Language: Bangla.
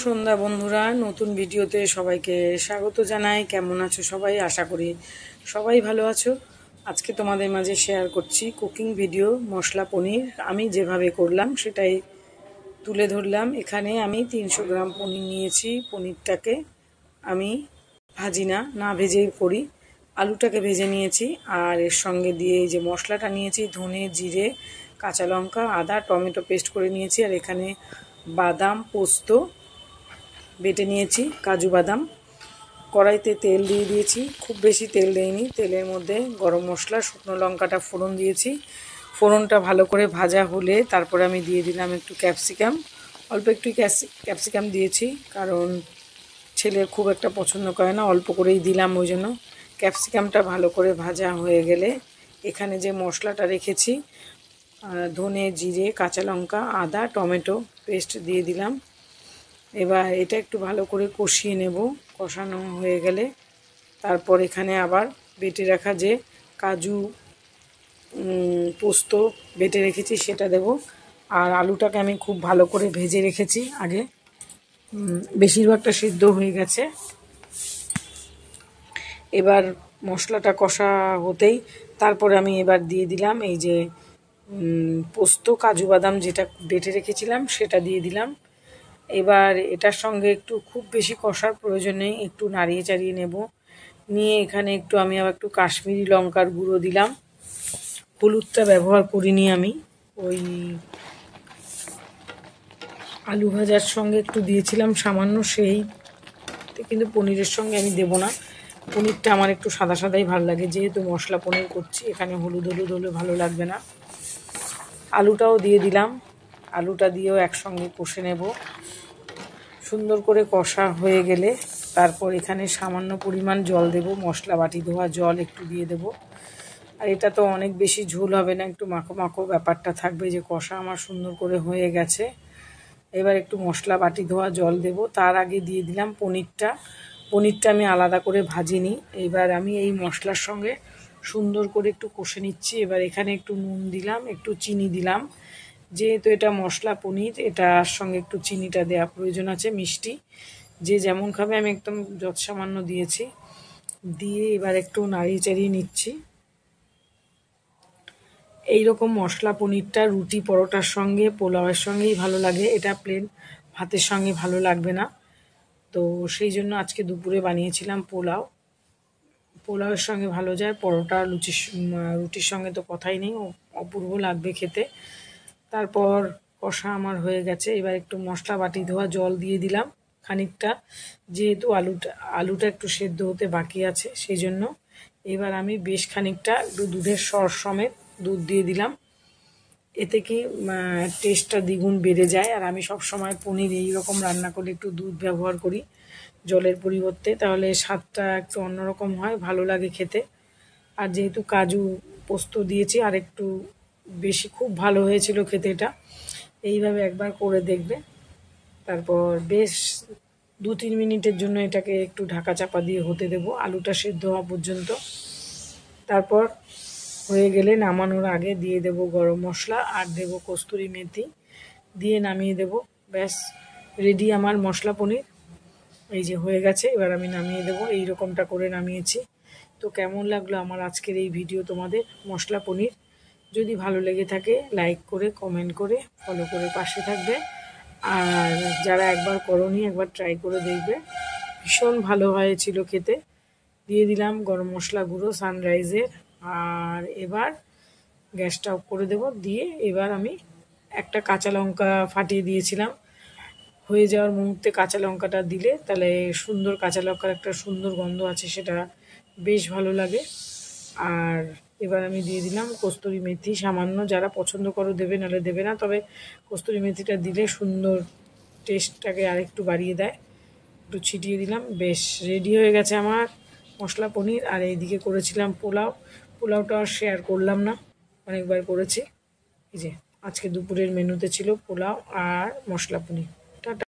সন্ধ্যা বন্ধুরা, নতুন ভিডিওতে সবাইকে স্বাগত জানাই। কেমন আছো সবাই? আশা করি সবাই ভালো আছো। আজকে তোমাদের মাঝে শেয়ার করছি কুকিং ভিডিও, মশলা পনির। আমি যেভাবে করলাম সেটাই তুলে ধরলাম। এখানে আমি 300 গ্রাম পনির নিয়েছি। পনিরটাকে আমি ভাজি না ভেজেই করি। আলুটাকে ভেজে নিয়েছি, আর এর সঙ্গে দিয়ে এই যে মশলাটা নিয়েছি, ধনে, জিরে, কাঁচা লঙ্কা, আদা, টমেটো পেস্ট করে নিয়েছি। আর এখানে বাদাম, পোস্ত বেটে নিয়েছি, কাজু বাদাম। কড়াইতে তেল দিয়ে দিয়েছি, খুব বেশি তেল দেইনি। তেলের মধ্যে গরম মশলা, শুকনো লঙ্কাটা ফোড়ন দিয়েছি। ফোড়নটা ভালো করে ভাজা হলে তারপরে আমি দিয়ে দিলাম একটু ক্যাপসিকাম। অল্প একটু ক্যাপসিকাম দিয়েছি, কারণ ছেলে খুব একটা পছন্দ করে না, অল্প করেই দিলাম ওই জন্য। ক্যাপসিকামটা ভালো করে ভাজা হয়ে গেলে এখানে যে মশলাটা রেখেছি, ধনে, জিরে, কাঁচা লঙ্কা, আদা, টমেটো পেস্ট দিয়ে দিলাম। এবার এটা একটু ভালো করে কষিয়ে নেব। কষানো হয়ে গেলে তারপর এখানে আবার বেটে রাখা যে কাজু, পোস্ত বেটে রেখেছি সেটা দেব। আর আলুটাকে আমি খুব ভালো করে ভেজে রেখেছি আগে, বেশিরভাগটা সিদ্ধ হয়ে গেছে। এবার মশলাটা কষা হতেই তারপরে আমি এবার দিয়ে দিলাম এই যে পোস্ত, কাজু বাদাম যেটা বেটে রেখেছিলাম সেটা দিয়ে দিলাম। এবার এটার সঙ্গে একটু, খুব বেশি কষার প্রয়োজন নেই, একটু নাড়িয়ে চাড়িয়ে নেব। নিয়ে এখানে আমি আবার একটু কাশ্মীরি লঙ্কার গুঁড়ো দিলাম। হলুদটা ব্যবহার করিনি আমি, ওই আলু ভাজার সঙ্গে একটু দিয়েছিলাম সামান্য, সেই কিন্তু পনিরের সঙ্গে আমি দেব না। পনিরটা আমার একটু সাদা সাদাই ভালো লাগে, যেহেতু মশলা পনির করছি। এখানে হলুদ হলে ভালো লাগবে না। আলুটাও দিয়ে দিলাম। আলুটা দিয়েও একসঙ্গে কষে নেব। সুন্দর করে কষা হয়ে গেলে তারপর এখানে সামান্য পরিমাণ জল দেব, মশলা বাটি ধোয়া জল একটু দিয়ে দেব। আর এটা তো অনেক বেশি ঝোল হবে না, একটু মাখো মাখো ব্যাপারটা থাকবে, যে কষা আমার সুন্দর করে হয়ে গেছে। এবার একটু মশলা বাটি ধোয়া জল দেব। তার আগে দিয়ে দিলাম পনিরটা আমি আলাদা করে ভাজিনি। এবার আমি এই মশলার সঙ্গে সুন্দর করে একটু কষে নিচ্ছি। এবার এখানে একটু নুন দিলাম, একটু চিনি দিলাম। যেহেতু এটা মশলা পনির, এটার সঙ্গে একটু চিনিটা দেওয়া প্রয়োজন আছে, মিষ্টি যে যেমন খাবে। আমি একদম যৎসামান্য দিয়েছি। দিয়ে এবার একটু নাড়িয়ে চাড়িয়ে নিচ্ছি। এইরকম মশলা পনিরটা রুটি, পরোটার সঙ্গে, পোলাওয়ের সঙ্গেই ভালো লাগে। এটা প্লেন ভাতের সঙ্গে ভালো লাগবে না। তো সেই জন্য আজকে দুপুরে বানিয়েছিলাম পোলাওয়ের সঙ্গে ভালো যায়। পরোটা, রুটির সঙ্গে তো কথাই নেই, অপূর্ব লাগবে খেতে। তারপর কষা আমার হয়ে গেছে। এবার একটু মশলা বাটি ধোয়া জল দিয়ে দিলাম খানিকটা, যেহেতু আলুটা একটু সেদ্ধ হতে বাকি আছে সেই জন্য। এবার আমি বেশ খানিকটা একটু দুধের সর সমেত দুধ দিয়ে দিলাম। এতে কি টেস্টটা দ্বিগুণ বেড়ে যায়। আর আমি সব সময় পনির এইরকম রান্না করলে একটু দুধ ব্যবহার করি জলের পরিবর্তে, তাহলে স্বাদটা একটু অন্যরকম হয়, ভালো লাগে খেতে। আর যেহেতু কাজু পোস্ত দিয়েছি, আর একটু বেশি খুব ভালো হয়েছিল খেতে এটা। এইভাবে একবার করে দেখবে। তারপর বেশ 2-3 মিনিটের জন্য এটাকে একটু ঢাকা চাপা দিয়ে হতে দেব, আলুটা সেদ্ধ হওয়া পর্যন্ত। তারপর হয়ে গেলে নামানোর আগে দিয়ে দেব গরম মশলা, আর দেব কস্তুরি মেথি, দিয়ে নামিয়ে দেব। ব্যাস রেডি আমার মশলা পনির। এই যে হয়ে গেছে, এবার আমি নামিয়ে দেব। এই রকমটা করে নামিয়েছি। তো কেমন লাগলো আমার আজকের এই ভিডিও তোমাদের, মশলা পনির? যদি ভালো লেগে থাকে লাইক করে, কমেন্ট করে, ফলো করে পাশে থাকবে। আর যারা একবার করোনি, একবার ট্রাই করে দেখবে, ভীষণ ভালো হয়েছিল খেতে। দিয়ে দিলাম গরম মশলা গুঁড়ো সানরাইজের। আর এবার গ্যাসটা অফ করে দেব। দিয়ে এবার আমি একটা কাঁচা লঙ্কা ফাটিয়ে দিয়েছিলাম, হয়ে যাওয়ার মুহূর্তে কাঁচা লঙ্কাটা দিলে তাহলে সুন্দর, কাঁচা লঙ্কার একটা সুন্দর গন্ধ আছে, সেটা বেশ ভালো লাগে। আর এবার আমি দিয়ে দিলাম কস্তুরি মেথি সামান্য, যারা পছন্দ করো দেবে, নাহলে দেবে না। তবে কস্তুরি মেথিটা দিলে সুন্দর টেস্টটাকে আরেকটু বাড়িয়ে দেয়। একটু ছিটিয়ে দিলাম। বেশ রেডি হয়ে গেছে আমার মশলা পনির। আর এইদিকে করেছিলাম পোলাওটা আর শেয়ার করলাম না, অনেকবার করেছি। এই যে আজকে দুপুরের মেনুতে ছিল পোলাও আর মশলা পনির। টাটা।